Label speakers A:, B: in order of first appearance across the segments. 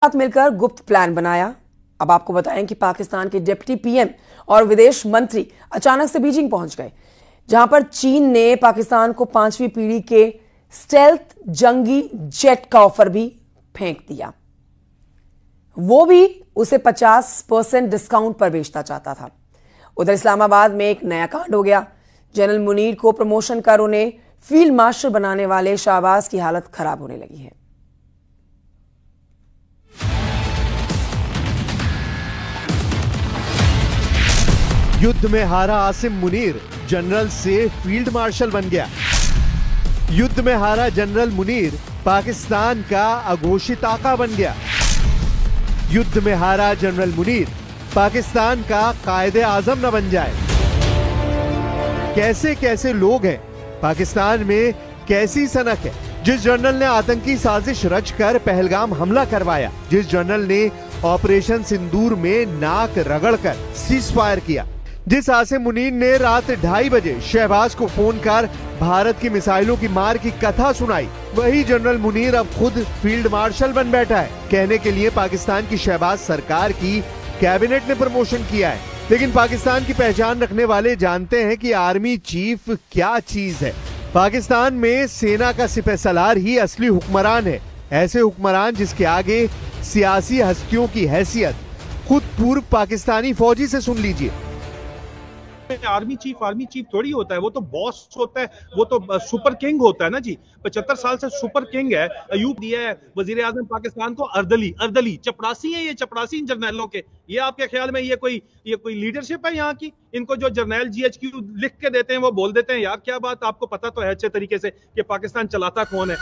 A: साथ मिलकर गुप्त प्लान बनाया। अब आपको बताएं कि पाकिस्तान के डिप्टी पीएम और विदेश मंत्री अचानक से बीजिंग पहुंच गए, जहां पर चीन ने पाकिस्तान को 5वीं पीढ़ी के स्टेल्थ जंगी जेट का ऑफर भी फेंक दिया। वो भी उसे 50% डिस्काउंट पर बेचना चाहता था। उधर इस्लामाबाद में एक नया कांड हो गया। जनरल मुनीर को प्रमोशन कर उन्हें फील्ड मार्शल बनाने वाले शाहबाज की हालत खराब होने लगी है।
B: युद्ध में हारा आसिम मुनीर जनरल से फील्ड मार्शल बन गया। युद्ध में हारा जनरल मुनीर पाकिस्तान का अघोषित आका बन गया। युद्ध में हारा जनरल मुनीर पाकिस्तान का कायदे आजम न बन जाए। कैसे कैसे लोग हैं, पाकिस्तान में कैसी सनक है। जिस जनरल ने आतंकी साजिश रचकर पहलगाम हमला करवाया, जिस जनरल ने ऑपरेशन सिंदूर में नाक रगड़कर सीज फायर किया, जिस आसिम मुनीर ने रात 2:30 बजे शहबाज को फोन कर भारत की मिसाइलों की मार की कथा सुनाई, वही जनरल मुनीर अब खुद फील्ड मार्शल बन बैठा है। कहने के लिए पाकिस्तान की शहबाज सरकार की कैबिनेट ने प्रमोशन किया है, लेकिन पाकिस्तान की पहचान रखने वाले जानते हैं कि आर्मी चीफ क्या चीज है। पाकिस्तान में सेना का सिपहसालार ही असली हुक्मरान है। ऐसे हुक्मरान जिसके आगे सियासी हस्तियों की हैसियत खुद पूर्व पाकिस्तानी फौजी से सुन लीजिए।
C: आर्मी चीफ थोड़ी होता है, वो तो बॉस होता है, वो तो सुपर किंग होता है ना जी। 75 साल से सुपर किंग है। अयूब दिया है वजीर आजम पाकिस्तान को अर्दली चपरासी है। ये चपरासी इन जर्नैलों के, ये आपके ख्याल में ये कोई लीडरशिप है यहाँ की? इनको जो जर्नैल GHQ लिख के देते हैं वो बोल देते हैं। यार क्या बात, आपको पता तो है अच्छे तरीके से कि पाकिस्तान चलाता कौन है।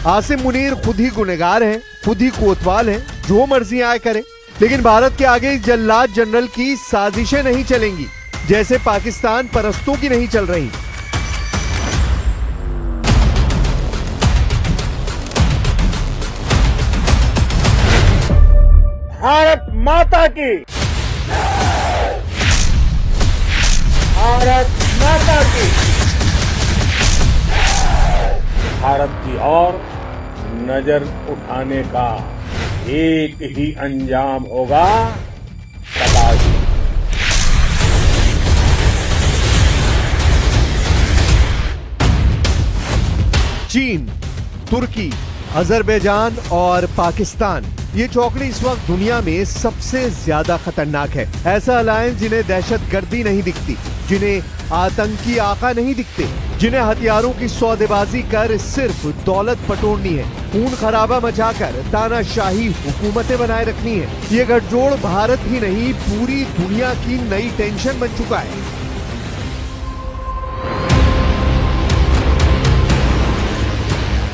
B: आसिम मुनीर खुद ही गुनहगार हैं, खुद ही कोतवाल हैं, जो मर्जी आए करें, लेकिन भारत के आगे जल्लाद जनरल की साजिशें नहीं चलेंगी, जैसे पाकिस्तान परस्तों की नहीं चल रही।
D: भारत माता की, भारत माता की, भारत की ओर नजर उठाने का एक ही अंजाम होगा, तबाही।
B: चीन, तुर्की, अजरबैजान और पाकिस्तान, ये चौकड़ी इस वक्त दुनिया में सबसे ज्यादा खतरनाक है। ऐसा अलायंस जिन्हें दहशतगर्दी नहीं दिखती, जिन्हें आतंकी आका नहीं दिखते, जिन्हें हथियारों की सौदेबाजी कर सिर्फ दौलत पटोड़नी है, खून खराबा मचाकर तानाशाही हुकूमतें बनाए रखनी है। ये गठजोड़ भारत ही नहीं पूरी दुनिया की नई टेंशन बन चुका है।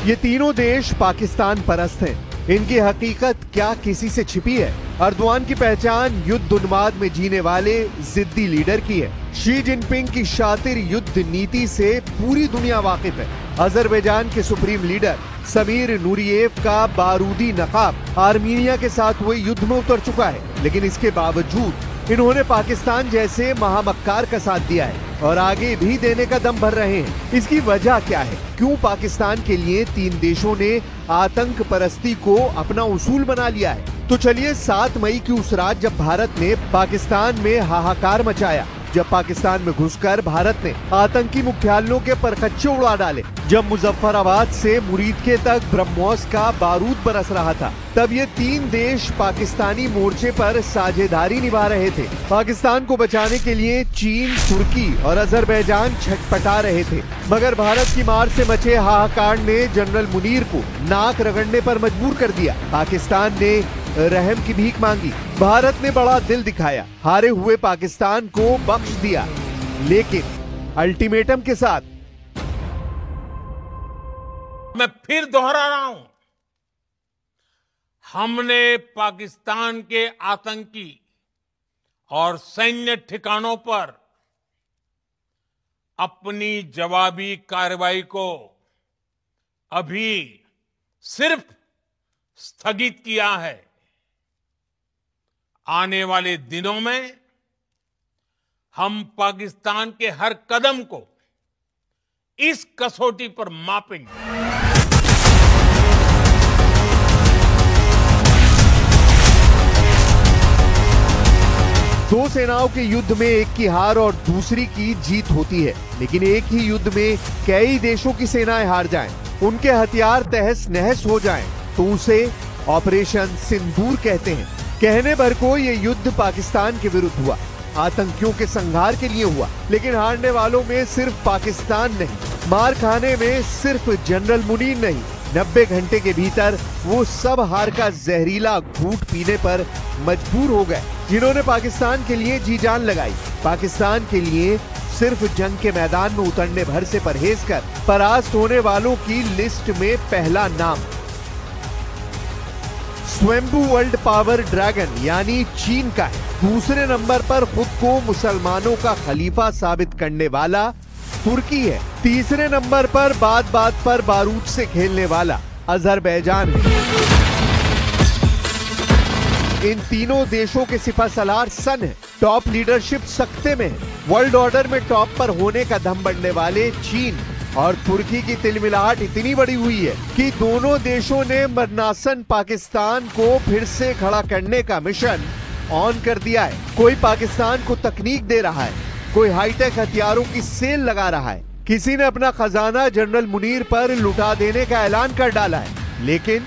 B: ये तीनों देश पाकिस्तान परस्त हैं। इनकी हकीकत क्या किसी से छिपी है? अर्दवान की पहचान युद्ध उन्माद में जीने वाले जिद्दी लीडर की है। शी जिनपिंग की शातिर युद्ध नीति से पूरी दुनिया वाकिफ है। अजरबैजान के सुप्रीम लीडर समीर नूरियेव का बारूदी नकाब आर्मीनिया के साथ हुए युद्ध में उतर चुका है, लेकिन इसके बावजूद इन्होंने पाकिस्तान जैसे महामक्कार का साथ दिया है और आगे भी देने का दम भर रहे हैं। इसकी वजह क्या है? क्यों पाकिस्तान के लिए तीन देशों ने आतंक परस्ती को अपना उसूल बना लिया है? तो चलिए 7 मई की उस रात जब भारत ने पाकिस्तान में हाहाकार मचाया, जब पाकिस्तान में घुसकर भारत ने आतंकी मुख्यालयों के परखच्चे उड़ा डाले, जब मुजफ्फराबाद से मुरीदके तक ब्रह्मोस का बारूद बरस रहा था, तब ये तीन देश पाकिस्तानी मोर्चे पर साझेदारी निभा रहे थे। पाकिस्तान को बचाने के लिए चीन, तुर्की और अजरबैजान छटपटा रहे थे, मगर भारत की मार से मचे हाहाकार ने जनरल मुनीर को नाक रगड़ने पर मजबूर कर दिया। पाकिस्तान ने रहम की भीख मांगी, भारत ने बड़ा दिल दिखाया, हारे हुए पाकिस्तान को बख्श दिया, लेकिन अल्टीमेटम के साथ।
D: मैं फिर दोहरा रहा हूं, हमने पाकिस्तान के आतंकी और सैन्य ठिकानों पर अपनी जवाबी कार्रवाई को अभी सिर्फ स्थगित किया है। आने वाले दिनों में हम पाकिस्तान के हर कदम को इस कसौटी पर मापेंगे।
B: सेनाओं के युद्ध में एक की हार और दूसरी की जीत होती है, लेकिन एक ही युद्ध में कई देशों की सेनाएं हार जाएं, उनके हथियार तहस नहस हो जाएं, तो उसे ऑपरेशन सिंदूर कहते हैं। कहने भर को ये युद्ध पाकिस्तान के विरुद्ध हुआ, आतंकियों के संहार के लिए हुआ, लेकिन हारने वालों में सिर्फ पाकिस्तान नहीं, मार खाने में सिर्फ जनरल मुनीर नहीं, 90 घंटे के भीतर वो सब हार का जहरीला घूंट पीने पर मजबूर हो गए, जिन्होंने पाकिस्तान के लिए जी जान लगाई। पाकिस्तान के लिए सिर्फ जंग के मैदान में उतरने भर से परहेज कर परास्त होने वालों की लिस्ट में पहला नाम स्वयंभू वर्ल्ड पावर ड्रैगन यानी चीन का है। दूसरे नंबर पर खुद को मुसलमानों का खलीफा साबित करने वाला तुर्की है। तीसरे नंबर पर बात बात पर बारूद से खेलने वाला अजरबैजान है। इन तीनों देशों के सिपहसालार सन है। टॉप लीडरशिप सख्ते में है। वर्ल्ड ऑर्डर में टॉप पर होने का दम बढ़ने वाले चीन और तुर्की की तिलमिलाहट इतनी बड़ी हुई है कि दोनों देशों ने मरनासन पाकिस्तान को फिर से खड़ा करने का मिशन ऑन कर दिया है। कोई पाकिस्तान को तकनीक दे रहा है, कोई हाईटेक हथियारों की सेल लगा रहा है, किसी ने अपना खजाना जनरल मुनीर पर लुटा देने का ऐलान कर डाला है। लेकिन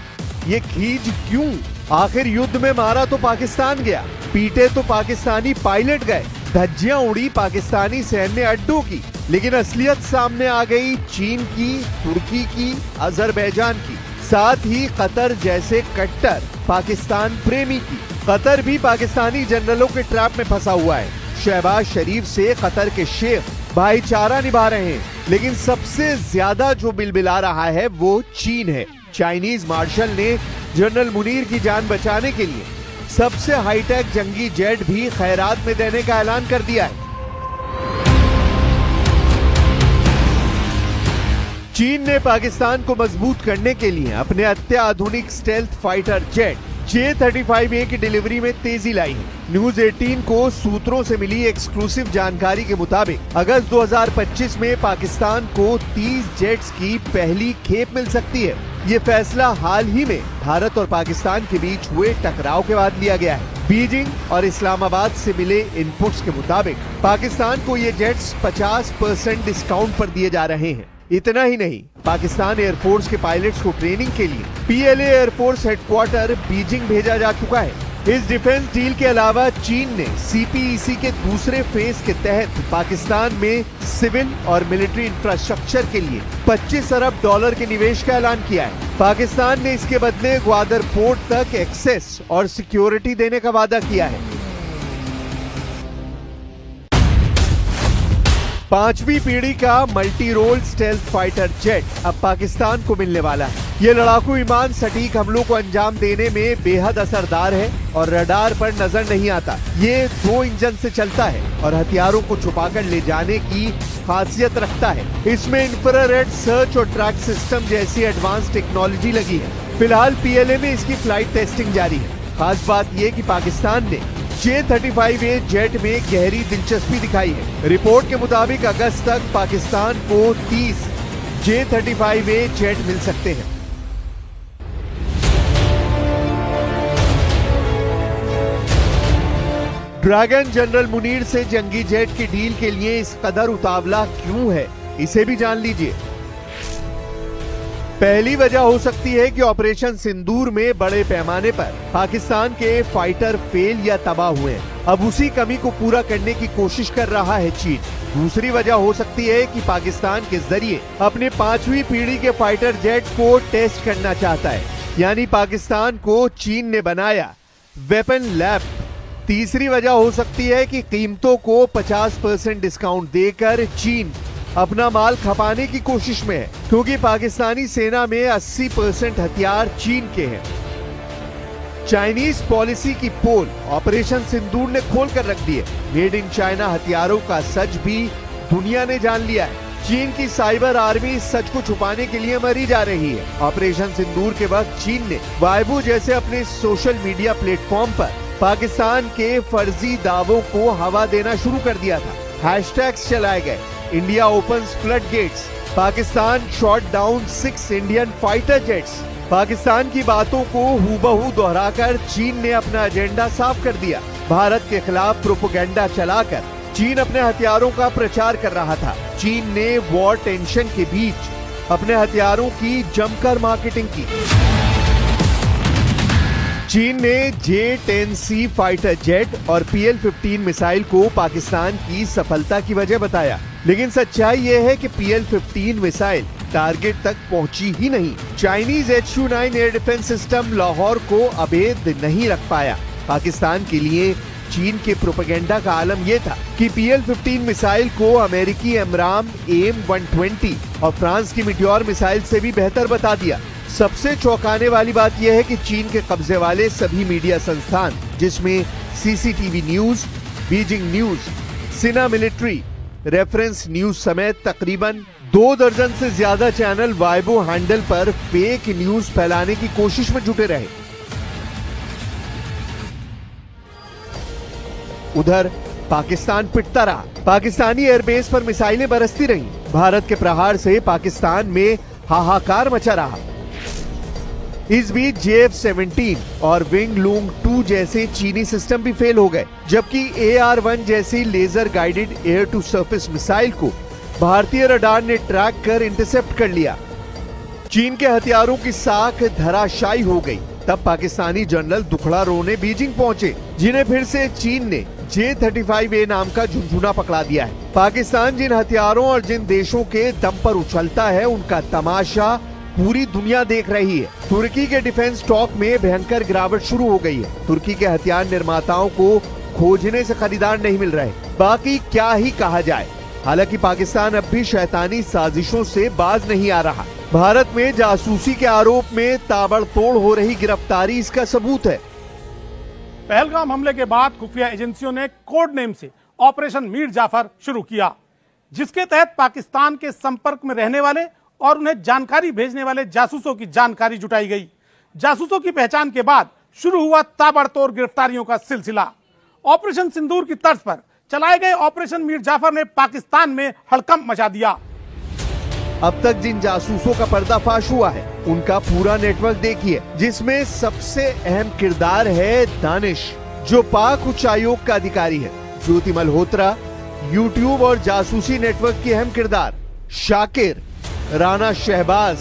B: ये खींच क्यों? आखिर युद्ध में मारा तो पाकिस्तान गया, पीटे तो पाकिस्तानी पायलट गए, धज्जियां उड़ी पाकिस्तानी सैन्य अड्डों की, लेकिन असलियत सामने आ गई चीन की, तुर्की की, अजरबैजान की, साथ ही कतर जैसे कट्टर पाकिस्तान प्रेमी की। कतर भी पाकिस्तानी जनरलों के ट्रैप में फंसा हुआ है। शहबाज शरीफ से कतर के शेख भाईचारा निभा रहे हैं, लेकिन सबसे ज्यादा जो बिलबिला रहा है वो चीन है। चाइनीज मार्शल ने जनरल मुनीर की जान बचाने के लिए सबसे हाईटेक जंगी जेट भी खैरात में देने का ऐलान कर दिया है। चीन ने पाकिस्तान को मजबूत करने के लिए अपने अत्याधुनिक स्टेल्थ फाइटर जेट J-35A की डिलीवरी में तेजी लाई है। न्यूज 18 को सूत्रों से मिली एक्सक्लूसिव जानकारी के मुताबिक अगस्त 2025 में पाकिस्तान को 30 जेट्स की पहली खेप मिल सकती है। ये फैसला हाल ही में भारत और पाकिस्तान के बीच हुए टकराव के बाद लिया गया है। बीजिंग और इस्लामाबाद से मिले इनपुट्स के मुताबिक पाकिस्तान को ये जेट्स 50% डिस्काउंट पर दिए जा रहे हैं। इतना ही नहीं, पाकिस्तान एयरफोर्स के पायलट्स को ट्रेनिंग के लिए PLA एयरफोर्स हेडक्वार्टर बीजिंग भेजा जा चुका है। इस डिफेंस डील के अलावा चीन ने CPEC के दूसरे फेज के तहत पाकिस्तान में सिविल और मिलिट्री इंफ्रास्ट्रक्चर के लिए $25 अरब के निवेश का ऐलान किया है। पाकिस्तान ने इसके बदले ग्वादर पोर्ट तक एक्सेस और सिक्योरिटी देने का वादा किया है। 5वीं पीढ़ी का multi role stealth fighter jet अब पाकिस्तान को मिलने वाला है। ये लड़ाकू विमान सटीक हमलों को अंजाम देने में बेहद असरदार है और रडार पर नजर नहीं आता। ये 2 इंजन से चलता है और हथियारों को छुपाकर ले जाने की खासियत रखता है। इसमें इंफ्रारेड सर्च और ट्रैक सिस्टम जैसी एडवांस टेक्नोलॉजी लगी है। फिलहाल PLA में इसकी फ्लाइट टेस्टिंग जारी है। खास बात ये कि पाकिस्तान ने J-35A जेट में गहरी दिलचस्पी दिखाई है। रिपोर्ट के मुताबिक अगस्त तक पाकिस्तान को 30 J-35A जेट मिल सकते हैं। ड्रैगन जनरल मुनीर से जंगी जेट की डील के लिए इस कदर उतावला क्यों है, इसे भी जान लीजिए। पहली वजह हो सकती है कि ऑपरेशन सिंदूर में बड़े पैमाने पर पाकिस्तान के फाइटर फेल या तबाह हुए हैं। अब उसी कमी को पूरा करने की कोशिश कर रहा है चीन। दूसरी वजह हो सकती है कि पाकिस्तान के जरिए अपने 5वीं पीढ़ी के फाइटर जेट को टेस्ट करना चाहता है, यानी पाकिस्तान को चीन ने बनाया वेपन लैब। तीसरी वजह हो सकती है कि कीमतों को 50% डिस्काउंट देकर चीन अपना माल खपाने की कोशिश में है, क्योंकि पाकिस्तानी सेना में 80% हथियार चीन के हैं। चाइनीज पॉलिसी की पोल ऑपरेशन सिंदूर ने खोल कर रख दी है। मेड इन चाइना हथियारों का सच भी दुनिया ने जान लिया है। चीन की साइबर आर्मी इस सच को छुपाने के लिए मरी जा रही है। ऑपरेशन सिंदूर के वक्त चीन ने वाइबो जैसे अपने सोशल मीडिया प्लेटफॉर्म पर पाकिस्तान के फर्जी दावों को हवा देना शुरू कर दिया था। हैशटैग्स चलाए गए, India opens flood gates, Pakistan shot down 6 Indian fighter jets. Pakistan की बातों को हूबहू दोहराकर चीन ने अपना एजेंडा साफ कर दिया। भारत के खिलाफ प्रोपेगेंडा चलाकर चीन अपने हथियारों का प्रचार कर रहा था। चीन ने वॉर टेंशन के बीच अपने हथियारों की जमकर मार्केटिंग की। चीन ने J-10C फाइटर जेट और PL-15 मिसाइल को पाकिस्तान की सफलता की वजह बताया, लेकिन सच्चाई यह है कि PL-15 मिसाइल टारगेट तक पहुंची ही नहीं। Chinese HU-9 air defence system Lahore को अभेद नहीं रख पाया। पाकिस्तान के लिए चीन के प्रोपेगेंडा का आलम यह था कि PL-15 मिसाइल को अमेरिकी एमराम AIM-120 और फ्रांस की मीटियोर मिसाइल से भी बेहतर बता दिया। सबसे चौंकाने वाली बात यह है कि चीन के कब्जे वाले सभी मीडिया संस्थान, जिसमें CCTV न्यूज, बीजिंग न्यूज, सिना मिलिट्री, रेफरेंस न्यूज समेत तकरीबन 2 दर्जन से ज्यादा चैनल वाइबो हैंडल पर फेक न्यूज फैलाने की कोशिश में जुटे रहे। उधर पाकिस्तान पिटता रहा। पाकिस्तानी एयरबेस पर मिसाइलें बरसती रहीं। भारत के प्रहार से पाकिस्तान में हाहाकार मचा रहा। इस बीच JF-17 और विंग लूंग 2 जैसे चीनी सिस्टम भी फेल हो गए, जबकि AR-1 जैसी laser guided air to surface missile को भारतीय रडार ने ट्रैक कर इंटरसेप्ट कर लिया। चीन के हथियारों की साख धराशायी हो गई। तब पाकिस्तानी जनरल दुखड़ा रोने बीजिंग पहुंचे, जिन्हें फिर से चीन ने J-35A नाम का झुनझुना पकड़ा दिया है। पाकिस्तान जिन हथियारों और जिन देशों के दम पर उछलता है, उनका तमाशा पूरी दुनिया देख रही है। तुर्की के डिफेंस स्टॉक में भयंकर गिरावट शुरू हो गई है। तुर्की के हथियार निर्माताओं को खोजने से खरीदार नहीं मिल रहे। बाकी क्या ही कहा जाए। हालांकि पाकिस्तान अब भी शैतानी साजिशों से बाज नहीं आ रहा। भारत में जासूसी के आरोप में ताबड़तोड़ हो रही गिरफ्तारी इसका सबूत है।
E: पहलगाम हमले के बाद खुफिया एजेंसियों ने कोड नेम से ऑपरेशन मीर जाफर शुरू किया, जिसके तहत पाकिस्तान के संपर्क में रहने वाले और उन्हें जानकारी भेजने वाले जासूसों की जानकारी जुटाई गई। जासूसों की पहचान के बाद शुरू हुआ ताबड़तोड़ गिरफ्तारियों का सिलसिला। ऑपरेशन सिंदूर की तर्ज पर चलाए गए ऑपरेशन मीर जाफर ने पाकिस्तान में हड़कंप मचा दिया।
B: अब तक जिन जासूसों का पर्दाफाश हुआ है, उनका पूरा नेटवर्क देखिए, जिसमें सबसे अहम किरदार है दानिश, जो पाक उच्च आयोग का अधिकारी है। ज्योति मल्होत्रा, यूट्यूब और जासूसी नेटवर्क की अहम किरदार। शाकिर, राणा शहबाज,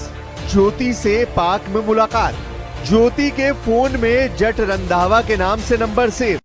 B: ज्योति से पाक में मुलाकात। ज्योति के फोन में जट रंधावा के नाम से नंबर सेव।